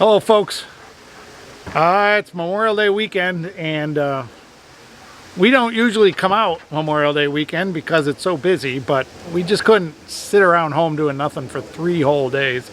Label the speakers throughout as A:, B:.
A: Hello folks, it's Memorial Day weekend, and we don't usually come out Memorial Day weekend because it's so busy, but we just couldn't sit around home doing nothing for 3 whole days.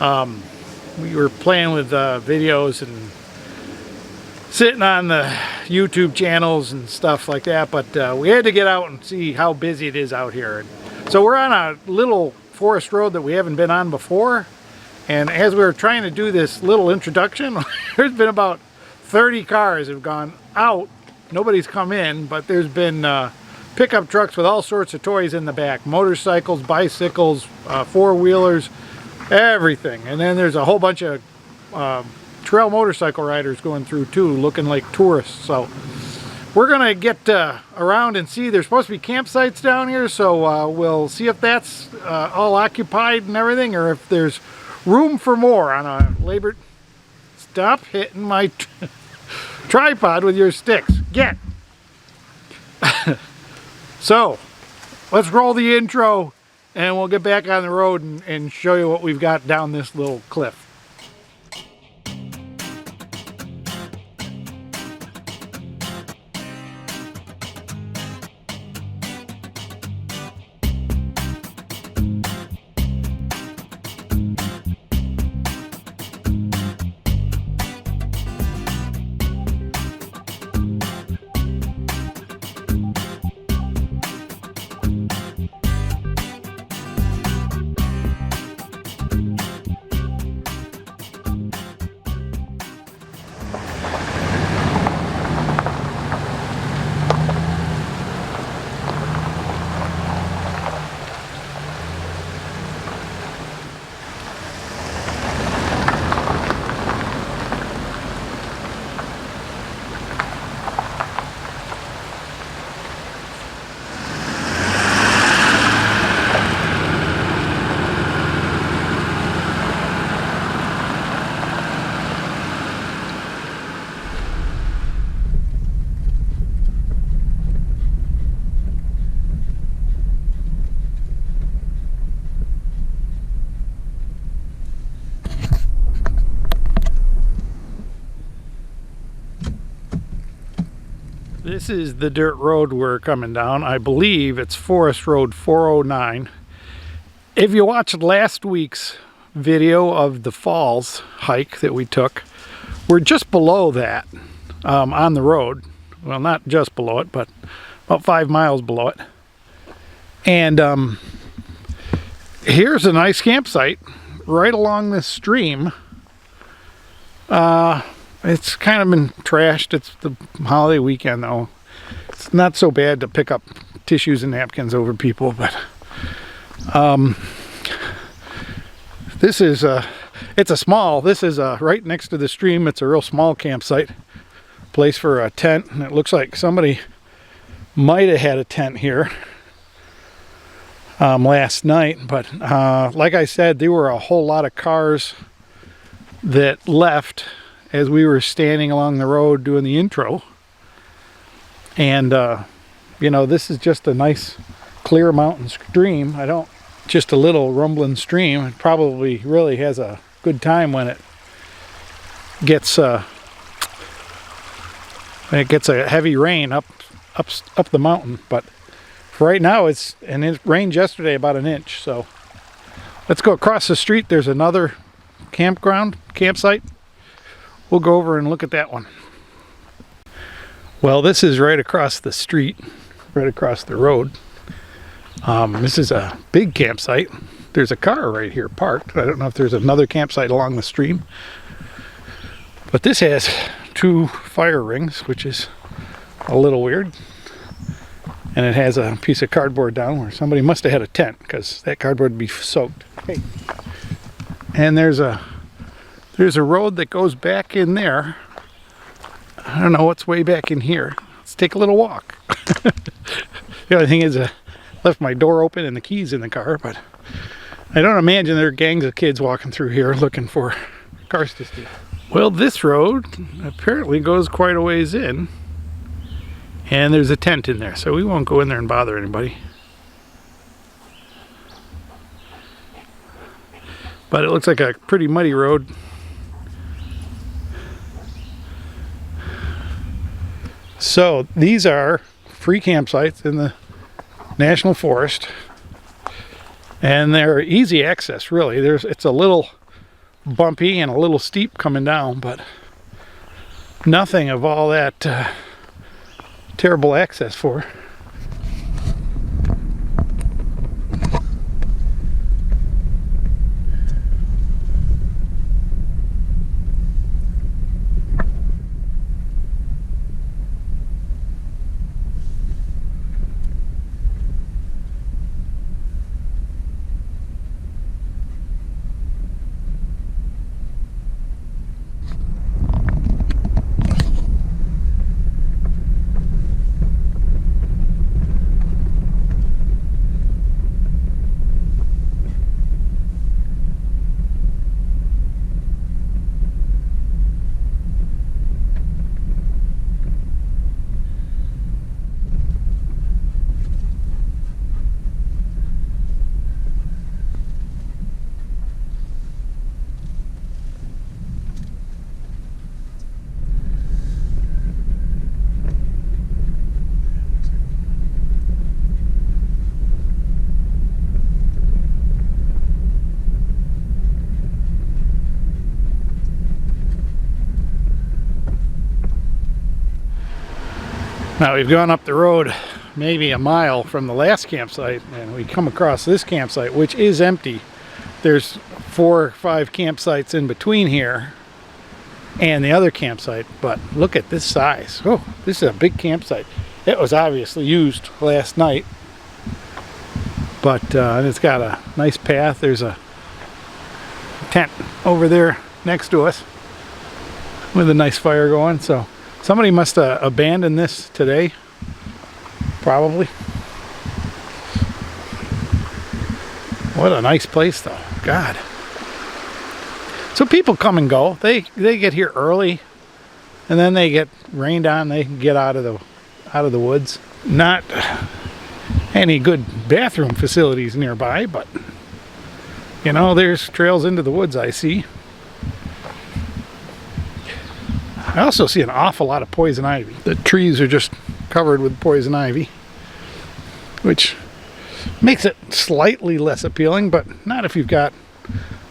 A: We were playing with videos and sitting on the YouTube channels and stuff like that, but we had to get out and see how busy it is out here. So we're on a little forest road that we haven't been on before. And as we were trying to do this little introduction, there's been about 30 cars have gone out. Nobody's come in, but there's been pickup trucks with all sorts of toys in the back. Motorcycles, bicycles, four-wheelers, everything. And then there's a whole bunch of trail motorcycle riders going through too, looking like tourists. So we're gonna get around and see. There's supposed to be campsites down here, so we'll see if that's all occupied and everything, or if there's room for more on a labor. Stop hitting my tripod with your sticks. Get. So let's roll the intro and we'll get back on the road and show you what we've got down this little cliff. This is the dirt road we're coming down. I believe it's Forest Road 409. If you watched last week's video of the falls hike that we took, we're just below that on the road. Well, not just below it, but about 5 miles below it. And here's a nice campsite right along this stream. It's kind of been trashed. It's the holiday weekend though. It's not so bad to pick up tissues and napkins over people, but this is it's a small, this is right next to the stream. It's a real small campsite, place for a tent, and it looks like somebody might have had a tent here last night, but like I said, there were a whole lot of cars that left as we were standing along the road doing the intro. And you know, this is just a nice clear mountain stream. Just a little rumbling stream. It probably really has a good time when it gets a heavy rain up the mountain. But for right now, it rained yesterday about 1 inch. So let's go across the street. There's another campsite. We'll go over and look at that one. Well, this is right across the street, right across the road. This is a big campsite. There's a car right here parked. I don't know if there's another campsite along the stream. But this has 2 fire rings, which is a little weird. And it has a piece of cardboard down where somebody must have had a tent, because that cardboard would be soaked. Hey. And there's a road that goes back in there. I don't know what's way back in here. Let's take a little walk. The only thing is I left my door open and the keys in the car, but I don't imagine there are gangs of kids walking through here looking for cars to steal. Well, this road apparently goes quite a ways in, and there's a tent in there, so we won't go in there and bother anybody. But it looks like a pretty muddy road. So these are free campsites in the National Forest, and they're easy access, really. It's a little bumpy and a little steep coming down, but nothing of all that terrible access for. Now we've gone up the road maybe a mile from the last campsite, and we come across this campsite, which is empty. There's 4 or 5 campsites in between here and the other campsite, but look at this size. Oh, this is a big campsite. It was obviously used last night, but and it's got a nice path. There's a tent over there next to us with a nice fire going, so somebody must have abandoned this today, probably. What a nice place, though. God. So people come and go. They get here early, and then they get rained on. They can get out of the woods. Not any good bathroom facilities nearby, but you know, there's trails into the woods I see. I also see an awful lot of poison ivy. The trees are just covered with poison ivy, which makes it slightly less appealing, but not if you've got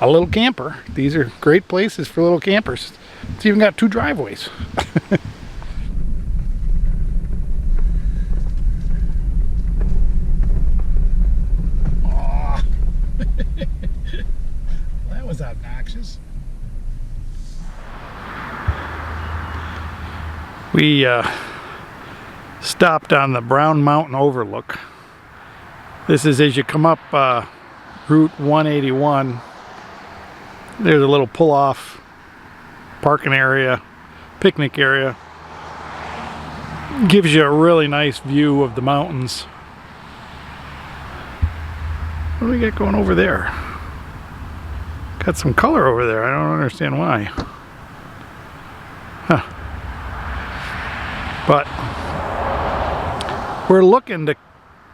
A: a little camper. These are great places for little campers. It's even got 2 driveways. Aw. That was obnoxious. We stopped on the Brown Mountain overlook. This is as you come up Route 181. There's a little pull-off parking area, picnic area. Gives you a really nice view of the mountains. What do we got going over there? Got some color over there. I don't understand why. Huh. But we're looking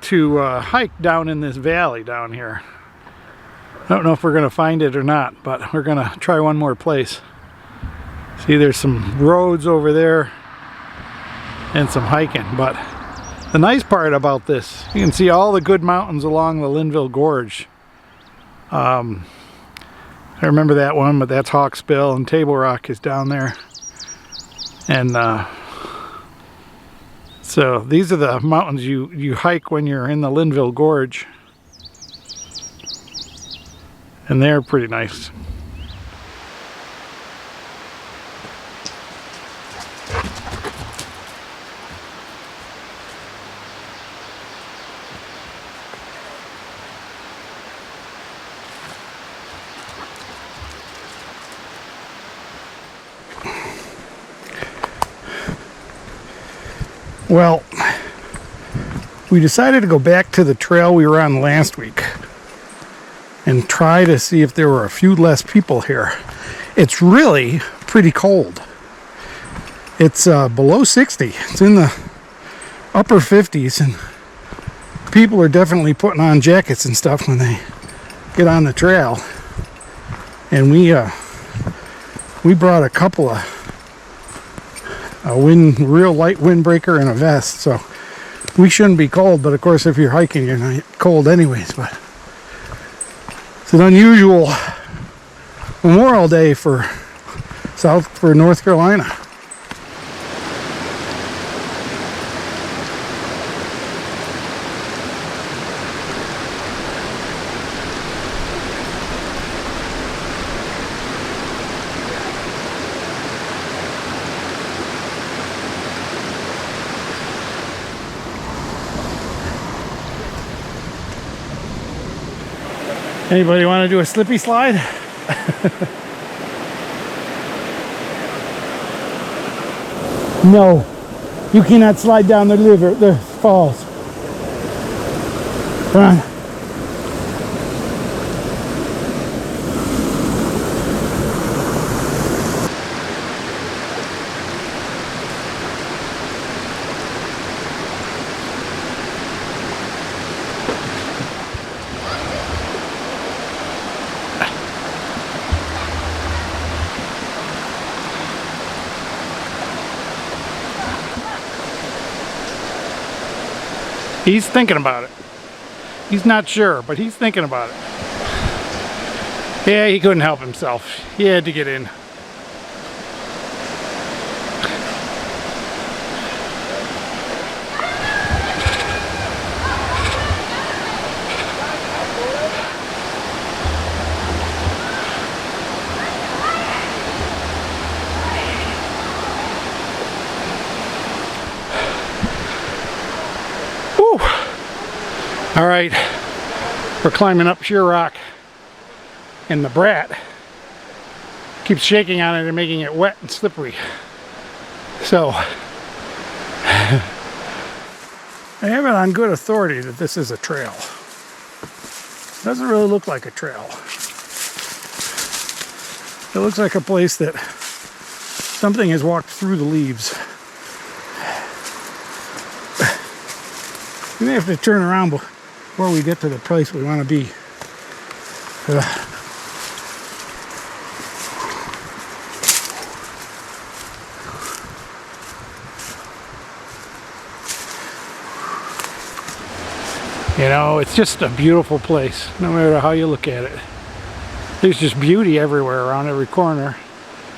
A: to hike down in this valley down here. I don't know if we're going to find it or not, but we're going to try one more place. See, there's some roads over there and some hiking, but the nice part about this, you can see all the good mountains along the Linville Gorge. I remember that one, but that's Hawksbill, and Table Rock is down there. And so these are the mountains you hike when you're in the Linville Gorge, and they're pretty nice. Well, we decided to go back to the trail we were on last week and try to see if there were a few less people here. It's really pretty cold. It's below 60. It's in the upper 50s, and people are definitely putting on jackets and stuff when they get on the trail. And we brought a couple of real light windbreaker and a vest, so we shouldn't be cold. But of course, if you're hiking, you're not cold anyways. But it's an unusual Memorial Day for North Carolina. Anybody want to do a slippy slide? No, you cannot slide down the falls. Come on. He's thinking about it. He's not sure, but he's thinking about it. Yeah, he couldn't help himself. He had to get in. All right, we're climbing up sheer rock, and the brat keeps shaking on it and making it wet and slippery. So I have it on good authority that this is a trail. Doesn't really look like a trail. It looks like a place that something has walked through the leaves. We may have to turn around before we get to the place we want to be. You know, it's just a beautiful place, no matter how you look at it. There's just beauty everywhere, around every corner.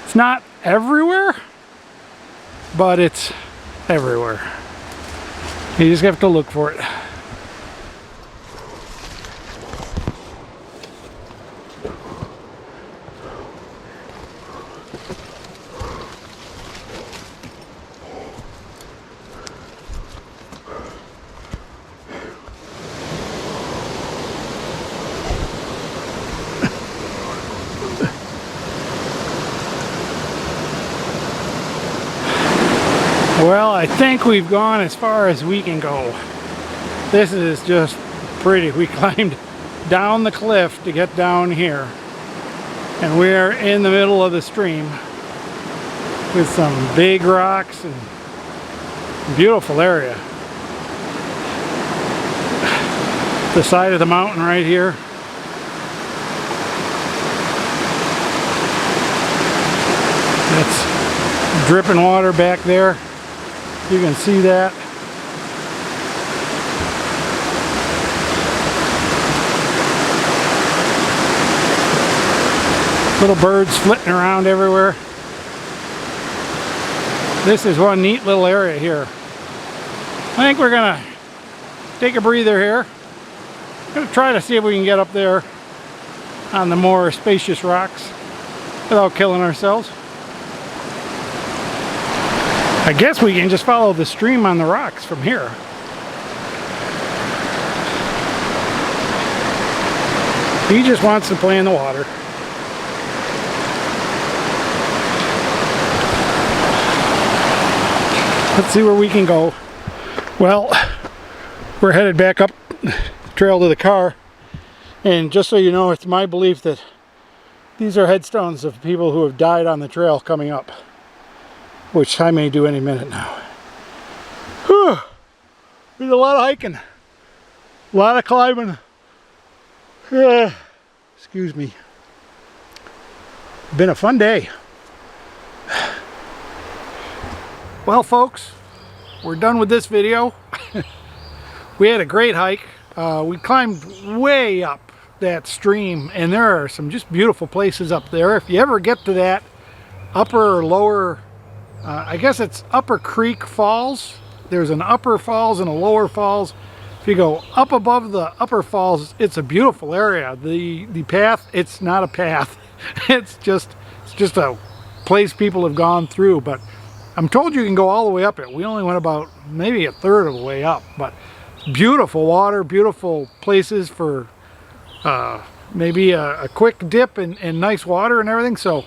A: It's not everywhere, but it's everywhere. You just have to look for it. Well, I think we've gone as far as we can go. This is just pretty. We climbed down the cliff to get down here, and we're in the middle of the stream with some big rocks and beautiful area. The side of the mountain right here. It's dripping water back there. You can see that. Little birds flitting around everywhere. This is one neat little area here. I think we're gonna take a breather here. I'm gonna try to see if we can get up there on the more spacious rocks without killing ourselves. I guess we can just follow the stream on the rocks from here. He just wants to play in the water. Let's see where we can go. Well, we're headed back up the trail to the car. And just so you know, it's my belief that these are headstones of people who have died on the trail coming up, which I may do any minute now. Whew. There's a lot of hiking, a lot of climbing. Excuse me. Been a fun day. Well, folks, we're done with this video. We had a great hike. We climbed way up that stream, and there are some just beautiful places up there. If you ever get to that upper or lower, I guess it's Upper Creek Falls. There's an upper falls and a lower falls. If you go up above the upper falls, it's a beautiful area. The path, it's not a path. It's just a place people have gone through, but I'm told you can go all the way up it. We only went about maybe a third of the way up, but beautiful water, beautiful places for maybe a quick dip and nice water and everything. So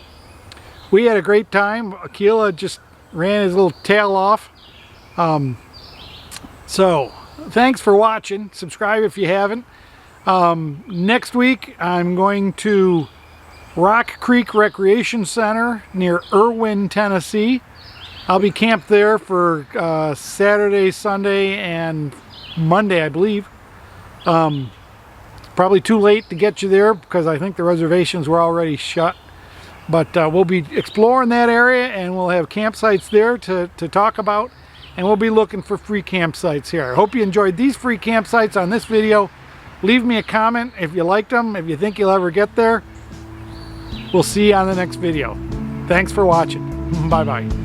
A: we had a great time. Aquila just ran his little tail off. So thanks for watching. Subscribe if you haven't. Next week I'm going to Rock Creek Recreation Center near Irwin, Tennessee. I'll be camped there for Saturday, Sunday, and Monday, I believe. Probably too late to get you there because I think the reservations were already shut. But we'll be exploring that area, and we'll have campsites there to talk about. And we'll be looking for free campsites here. I hope you enjoyed these free campsites on this video. Leave me a comment if you liked them, if you think you'll ever get there. We'll see you on the next video. Thanks for watching. Bye-bye.